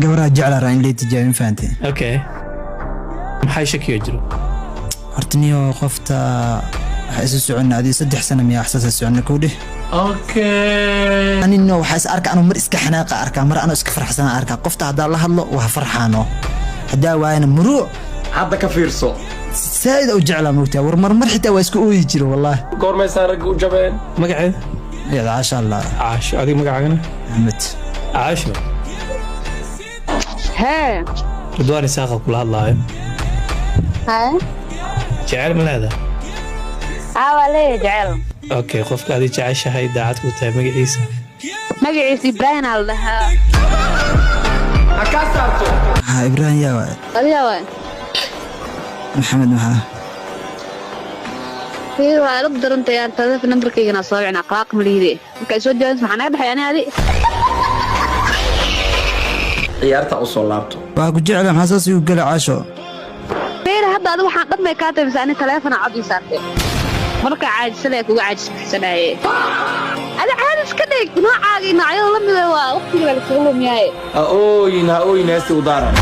قبرها جعل رأين لي تجاوين فانتي اوكي maxay shaki jiro hortaniyo qofta waxa isu socon adii 3 sano miya xasaas socon ku dhih okay anino waxa is arka anu mar iska xanaaqa arka mar anu iska farxsan arka qofta hada la hadlo waa farxaano hada waayna muruu hadda ka fiirso said oo jecla moogtaa war mar xitaa waa isku ooyi jiro wallahi goormay saarag u jabeen magaceed ya aasha allah aasha adiga magacaaga ahmed aasha ها ridwaan isaaqa kula hadlaayo ها jecel ma leedahay عوالي جعل اوكي qofka aad jeceshahay daacad ku tahay magaciisa magaciisa Ibrahim allaha ka saarto ha Ibrahim yaa waay adiga waay maxamed maxaa fiir waa rab daranta yaan telefoon numberkayga soo wicna qaaq maliide marka soo jawaas maxaan naga dhaxay aniga ciyaarta u soo laabto waa ku jecel xasaas uu gal caasho fiir hadda adiga waxaan dhamay ka taabsan telefoon cad ii saartay marka caajisay kuga caajisanaayay ada caajis ka dhig noocaaga noocyo la mid ah waa waqtiga la soo lumiyay ooyina ooyinaasti u daaran